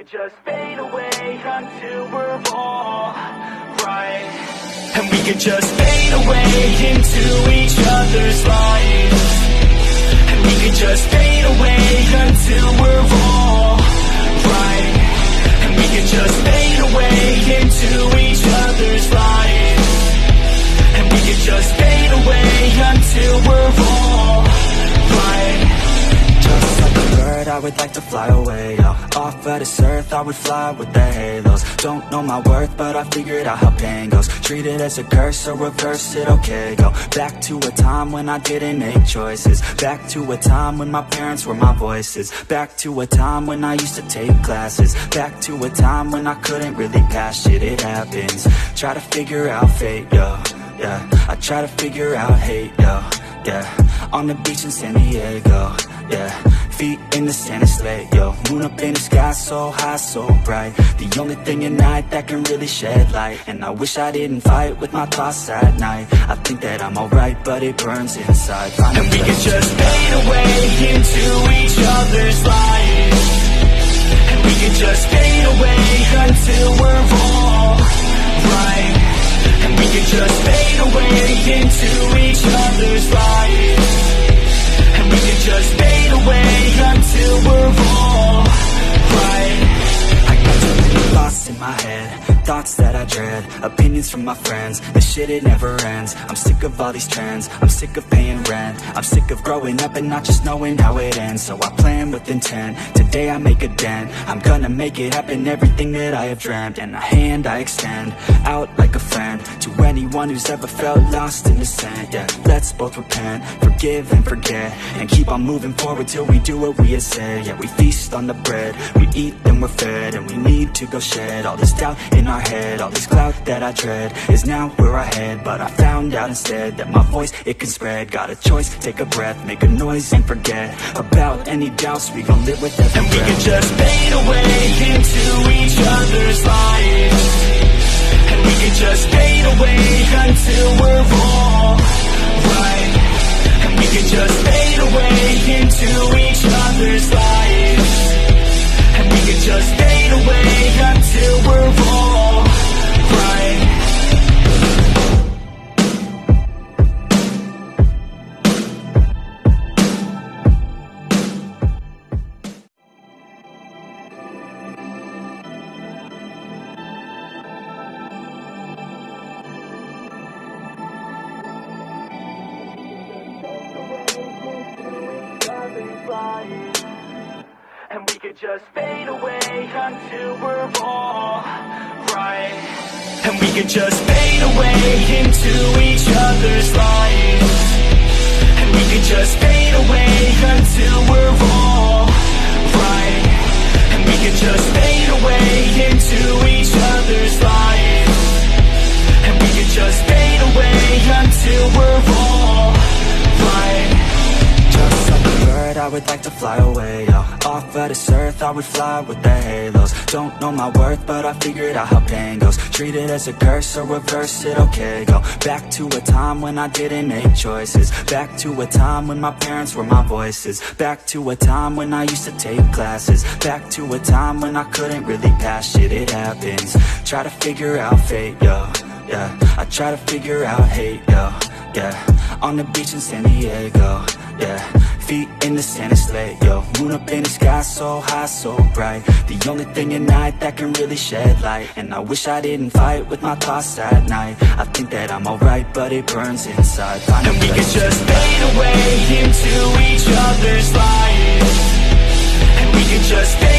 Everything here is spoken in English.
could just fade away until we're all right. And we could just fade away into each other's lives. And we could just fade away until we're all right. And we could just fade away into each other's lives. And we could just fade away until we're all right. Just like a bird, I would like to fly away, yo. Off of this earth, I would fly with the halos. Don't know my worth, but I figured out how pain goes. Treat it as a curse or reverse it, okay. Go back to a time when I didn't make choices. Back to a time when my parents were my voices. Back to a time when I used to take classes. Back to a time when I couldn't really pass shit, it happens. Try to figure out fate, yo, yeah. I try to figure out hate, yo, yeah. On the beach in San Diego, yeah. Feet in the sand, it's late, yo. Moon up in the sky, so high, so bright. The only thing at night that can really shed light. And I wish I didn't fight with my thoughts at night. I think that I'm alright, but it burns inside. And we can just fade away into each other's lives. And we can just fade away until we're all right. And we can just fade away into each other's lives. And we can just fade away until we're all right. I got too many thoughts in my head, thoughts that I dread, opinions from my friends. This shit, it never ends. I'm sick of all these trends, I'm sick of paying rent. I'm sick of growing up and not just knowing how it ends. So I plan with intent, today I make a dent. I'm gonna make it happen, everything that I have dreamt. And a hand I extend, out like a friend, to anyone who's ever felt lost in the sand. Yeah, let's both repent, forgive and forget, and keep on moving forward till we do what we had said. Yeah, we feast on the bread, we eat then we're fed. And we need to go shed all this doubt in our head. All this cloud that I dread is now where I head. But I found out instead that my voice, it can spread. Got a choice, take a breath, make a noise and forget about any doubts. We gon' live with every breath. And we can just fade away into each other's lives. And we can just fade away until we're all right. And we can just fade away into each other's lives. And we can just fade away until we're all right. And we could just fade away until we're all right. And we could just fade away into each other's lives. And we could just fade away until we're all right. And we could just fade away into each other's lives. And we could just fade away until we're all right. Just like a bird, I would like to fly away, yo. Off of this earth, I would fly with the halos. Don't know my worth, but I figured out how pain goes. Treat it as a curse or reverse it, okay. Go back to a time when I didn't make choices. Back to a time when my parents were my voices. Back to a time when I used to take classes. Back to a time when I couldn't really pass shit, it happens. Try to figure out fate, yo, yeah. I try to figure out hate, yo, yeah. On the beach in San Diego, yeah. Feet in the sand, it's late, yo. Moon up in the sky, so high, so bright. The only thing at night that can really shed light. And I wish I didn't fight with my thoughts at night. I think that I'm alright, but it burns inside. And we can just fade away into each other's lives. And we can just fade